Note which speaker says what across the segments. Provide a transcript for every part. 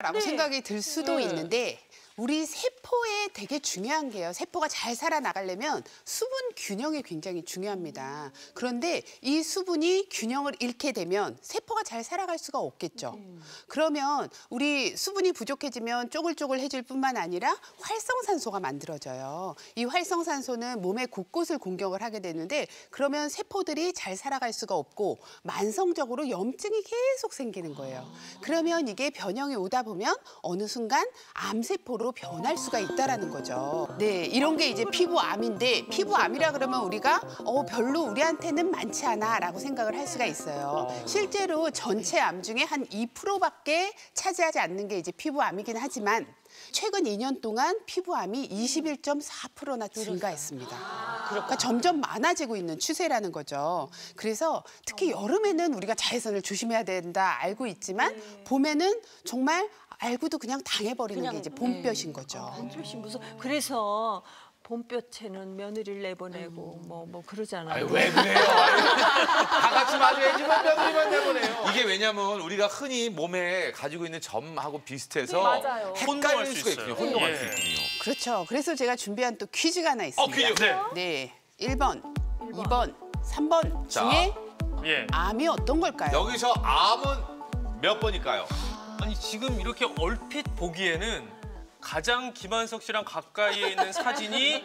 Speaker 1: 라고 생각이 들 수도 있는데 우리 세포에 되게 중요한 게요. 세포가 잘 살아나가려면 수분 균형이 굉장히 중요합니다. 그런데 이 수분이 균형을 잃게 되면 세포가 잘 살아갈 수가 없겠죠. 그러면 우리 수분이 부족해지면 쪼글쪼글해질 뿐만 아니라 활성산소가 만들어져요. 이 활성산소는 몸의 곳곳을 공격을 하게 되는데 그러면 세포들이 잘 살아갈 수가 없고 만성적으로 염증이 계속 생기는 거예요. 그러면 이게 변형이 오다 보면 어느 순간 암세포로 변할 수가 있다라는 거죠. 네, 이런 게 이제 피부암인데 피부암이라 그러면 우리가 별로 우리한테는 많지 않아라고 생각을 할 수가 있어요. 실제로 전체 암 중에 한 2%밖에 차지하지 않는 게 이제 피부암이긴 하지만 최근 2년 동안 피부암이 21.4%나 증가했습니다. 그러니까 점점 많아지고 있는 추세라는 거죠. 그래서 특히 여름에는 우리가 자외선을 조심해야 된다 알고 있지만 봄에는 정말 알고도 그냥 당해버리는 게 이제 봄볕인 거죠.
Speaker 2: 봄볕이 무서워. 그래서 봄볕에는 며느리를 내보내고 뭐 그러잖아요.
Speaker 3: 아유, 왜 그래요? 다 같이 맞아야지 뭐 며느리만 내보내요.
Speaker 4: 이게 왜냐면 우리가 흔히 몸에 가지고 있는 점하고 비슷해서
Speaker 5: 맞아요.
Speaker 4: 헷갈릴 수가 있거든요. 혼동할 수 있거든요.
Speaker 1: 그렇죠. 그래서 제가 준비한 또 퀴즈가 하나 있습니다.
Speaker 4: 퀴즈.
Speaker 1: 네. 1번, 2번, 3번 중에 암이 어떤 걸까요?
Speaker 4: 여기서 암은 몇 번일까요?
Speaker 6: 아니 지금 이렇게 얼핏 보기에는 가장 김한석 씨랑 가까이에 있는 사진이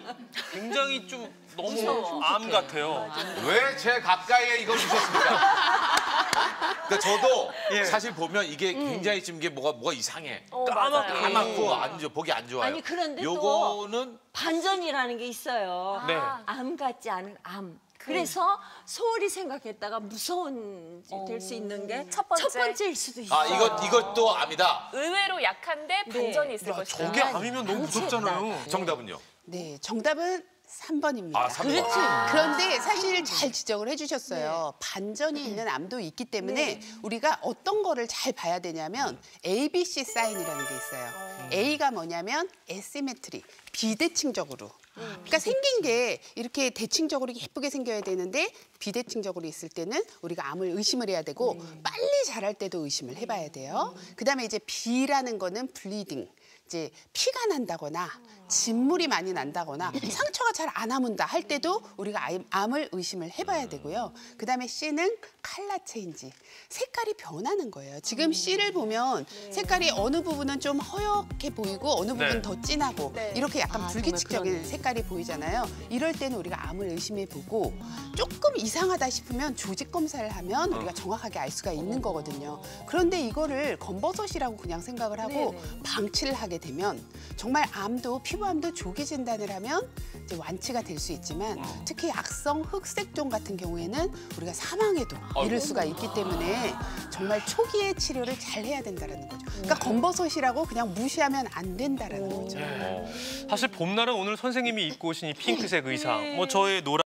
Speaker 6: 굉장히 좀 너무 암 같아요.
Speaker 4: 왜 제 가까이에 이걸 주셨습니까? 그러니까 저도 사실 보면 이게 굉장히 지금 이게 뭐가 이상해. 까맣고 보기 안 좋아요.
Speaker 2: 아니 그런데
Speaker 4: 요거는
Speaker 2: 또 반전이라는 게 있어요.
Speaker 6: 네.
Speaker 2: 암 같지 않은 암. 그래서 소홀히 생각했다가 무서운 될 수 있는 게 첫 번째일 수도 있어요.
Speaker 4: 아 이것도 암이다.
Speaker 5: 의외로 약한데 반전이 있을 것이다.
Speaker 6: 저게 암이면 너무 무섭잖아요.
Speaker 4: 정답은요?
Speaker 1: 네, 정답은 3번입니다.
Speaker 4: 아, 3번.
Speaker 1: 그런데 사실 잘 지적을 해주셨어요. 반전이 있는 암도 있기 때문에 우리가 어떤 거를 잘 봐야 되냐면 ABC 사인이라는 게 있어요. A가 뭐냐면 에시메트리, 비대칭적으로. 그러니까 생긴 게 이렇게 대칭적으로 예쁘게 생겨야 되는데 비대칭적으로 있을 때는 우리가 암을 의심을 해야 되고 빨리 자랄 때도 의심을 해봐야 돼요. 그다음에 이제 B라는 거는 블리딩. 이제 피가 난다거나 진물이 많이 난다거나 상처가 잘 안 아문다 할 때도 우리가 암을 의심을 해봐야 되고요. 그다음에 C는 컬러 체인지, 색깔이 변하는 거예요. 지금 C를 보면 색깔이 어느 부분은 좀 허옇게 보이고 어느 부분은 더 진하고 이렇게 약간 불규칙적인 색깔이 보이잖아요. 이럴 때는 우리가 암을 의심해보고 조금 이상하다 싶으면 조직 검사를 하면 우리가 정확하게 알 수가 있는 거거든요. 그런데 이거를 검버섯이라고 그냥 생각을 하고 방치를 하게 되면 정말 암도 피부암도 조기 진단을 하면 이제 완치가 될 수 있지만 특히 악성 흑색종 같은 경우에는 우리가 사망에도 이를 수가 있기 때문에 정말 초기에 치료를 잘 해야 된다는 거죠. 그러니까 검버섯이라고 그냥 무시하면 안 된다는 거죠.
Speaker 6: 사실 봄날은 오늘 선생님이 입고 오신 이 핑크색 의상, 뭐 저의 노란